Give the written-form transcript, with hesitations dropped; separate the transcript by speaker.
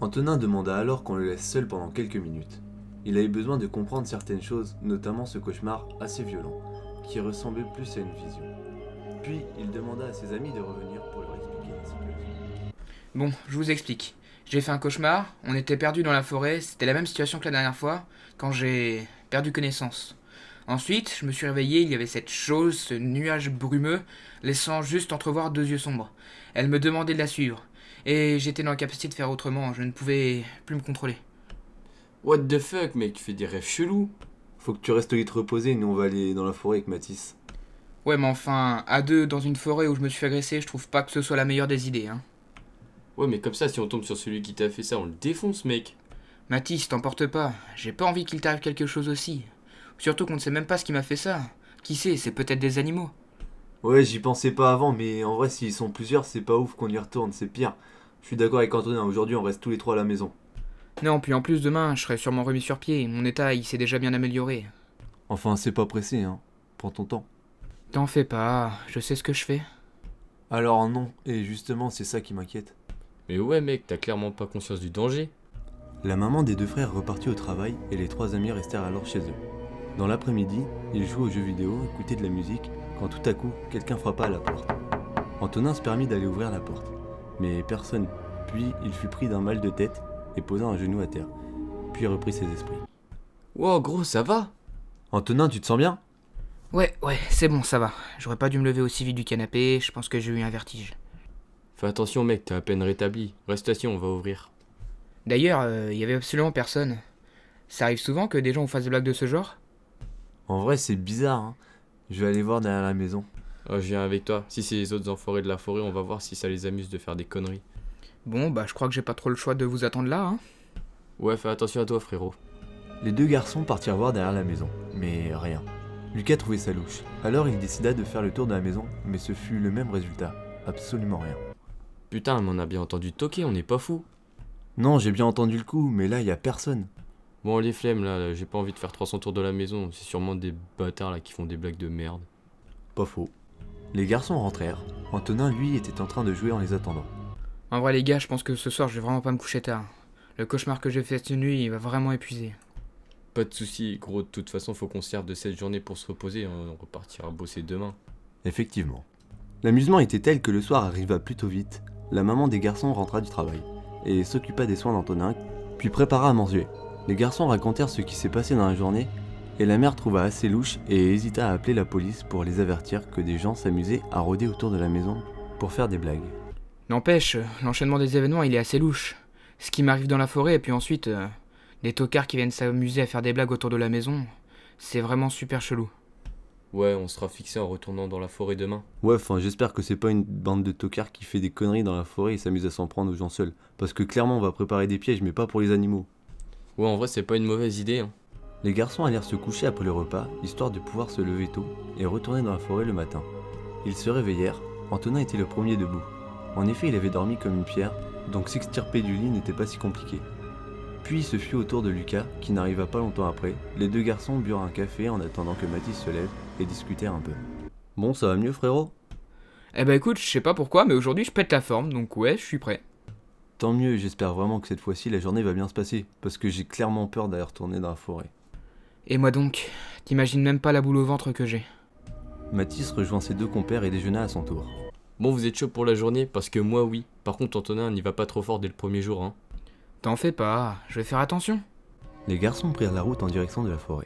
Speaker 1: Antonin demanda alors qu'on le laisse seul pendant quelques minutes. Il avait besoin de comprendre certaines choses, notamment ce cauchemar assez violent, qui ressemblait plus à une vision. Puis il demanda à ses amis de revenir pour leur expliquer la situation.
Speaker 2: Bon, je vous explique. J'ai fait un cauchemar, on était perdu dans la forêt, c'était la même situation que la dernière fois, quand j'ai perdu connaissance. Ensuite, je me suis réveillé, il y avait cette chose, ce nuage brumeux, laissant juste entrevoir deux yeux sombres. Elle me demandait de la suivre, et j'étais dans la capacité de faire autrement, je ne pouvais plus me contrôler.
Speaker 3: What the fuck, mec, tu fais des rêves chelous.
Speaker 1: Faut que tu restes au lit te reposer, nous on va aller dans la forêt avec Mathis.
Speaker 2: Ouais, mais enfin, à deux, dans une forêt où je me suis fait agresser, je trouve pas que ce soit la meilleure des idées, hein.
Speaker 3: Ouais, mais comme ça, si on tombe sur celui qui t'a fait ça, on le défonce, mec.
Speaker 2: Mathis, t'emporte pas, j'ai pas envie qu'il t'arrive quelque chose aussi. Surtout qu'on ne sait même pas ce qui m'a fait ça. Qui sait, c'est peut-être des animaux.
Speaker 1: Ouais, j'y pensais pas avant, mais en vrai, s'ils sont plusieurs, c'est pas ouf qu'on y retourne, c'est pire. Je suis d'accord avec Antonin, aujourd'hui on reste tous les trois à la maison.
Speaker 2: Non, puis en plus demain, je serai sûrement remis sur pied, mon état il s'est déjà bien amélioré.
Speaker 1: Enfin, c'est pas pressé, hein. Prends ton temps.
Speaker 2: T'en fais pas, je sais ce que je fais.
Speaker 1: Alors non, et justement, c'est ça qui m'inquiète.
Speaker 3: Mais ouais, mec, t'as clairement pas conscience du danger.
Speaker 1: La maman des deux frères repartit au travail et les trois amis restèrent alors chez eux. Dans l'après-midi, ils jouaient aux jeux vidéo, écoutaient de la musique, quand tout à coup, quelqu'un frappa à la porte. Antonin se permit d'aller ouvrir la porte, mais personne. Puis il fut pris d'un mal de tête et posa un genou à terre, puis reprit ses esprits.
Speaker 3: Wow, gros, ça va?
Speaker 1: Antonin, tu te sens bien?
Speaker 2: Ouais, c'est bon, ça va. J'aurais pas dû me lever aussi vite du canapé, je pense que j'ai eu un vertige.
Speaker 3: Fais attention, mec, t'es à peine rétabli. Reste assis, on va ouvrir.
Speaker 2: D'ailleurs, il y avait absolument personne. Ça arrive souvent que des gens vous fassent des blagues de ce genre?
Speaker 1: En vrai, c'est bizarre, hein. Je vais aller voir derrière la maison.
Speaker 3: Oh, je viens avec toi. Si c'est les autres enfoirés de la forêt, on va voir si ça les amuse de faire des conneries.
Speaker 2: Bon, bah je crois que j'ai pas trop le choix de vous attendre là, hein.
Speaker 3: Ouais, fais attention à toi, frérot.
Speaker 1: Les deux garçons partirent voir derrière la maison, mais rien. Lucas trouvait ça louche. Alors il décida de faire le tour de la maison, mais ce fut le même résultat. Absolument rien.
Speaker 3: Putain, mais on a bien entendu toquer, on n'est pas fou.
Speaker 1: Non, j'ai bien entendu le coup, mais là, y a personne.
Speaker 3: Bon, les flemmes, là, j'ai pas envie de faire 300 tours de la maison. C'est sûrement des bâtards, là, qui font des blagues de merde.
Speaker 1: Pas faux. Les garçons rentrèrent. Antonin, lui, était en train de jouer en les attendant.
Speaker 2: En vrai les gars, je pense que ce soir je vais vraiment pas me coucher tard. Le cauchemar que j'ai fait cette nuit, il va vraiment épuiser.
Speaker 3: Pas de soucis, gros, de toute façon, faut qu'on serve de cette journée pour se reposer. On repartira bosser demain.
Speaker 1: Effectivement. L'amusement était tel que le soir arriva plutôt vite. La maman des garçons rentra du travail et s'occupa des soins d'Antonin, puis prépara à manger. Les garçons racontèrent ce qui s'est passé dans la journée, et la mère trouva assez louche et hésita à appeler la police pour les avertir que des gens s'amusaient à rôder autour de la maison pour faire des blagues.
Speaker 2: N'empêche, l'enchaînement des événements il est assez louche. Ce qui m'arrive dans la forêt et puis ensuite des tocards qui viennent s'amuser à faire des blagues autour de la maison, c'est vraiment super chelou.
Speaker 3: Ouais, on sera fixé en retournant dans la forêt demain.
Speaker 1: Ouais, enfin, j'espère que c'est pas une bande de tocards qui fait des conneries dans la forêt et s'amuse à s'en prendre aux gens seuls. Parce que clairement, on va préparer des pièges, mais pas pour les animaux.
Speaker 3: Ouais, en vrai, c'est pas une mauvaise idée, hein.
Speaker 1: Les garçons allèrent se coucher après le repas, histoire de pouvoir se lever tôt et retourner dans la forêt le matin. Ils se réveillèrent, Antonin était le premier debout. En effet, il avait dormi comme une pierre, donc s'extirper du lit n'était pas si compliqué. Puis ce fut au tour de Lucas, qui n'arriva pas longtemps après. Les deux garçons burent un café en attendant que Mathis se lève et discutèrent un peu. Bon, ça va mieux, frérot?
Speaker 2: Eh bah écoute, je sais pas pourquoi, mais aujourd'hui je pète la forme, donc ouais, je suis prêt.
Speaker 1: Tant mieux, j'espère vraiment que cette fois-ci la journée va bien se passer, parce que j'ai clairement peur d'aller retourner dans la forêt.
Speaker 2: Et moi donc, t'imagines même pas la boule au ventre que j'ai.
Speaker 1: Mathis rejoint ses deux compères et déjeuna à son tour.
Speaker 3: Bon, vous êtes chaud pour la journée? Parce que moi, oui. Par contre, Antonin n'y va pas trop fort dès le premier jour, hein.
Speaker 2: T'en fais pas, je vais faire attention.
Speaker 1: Les garçons prirent la route en direction de la forêt.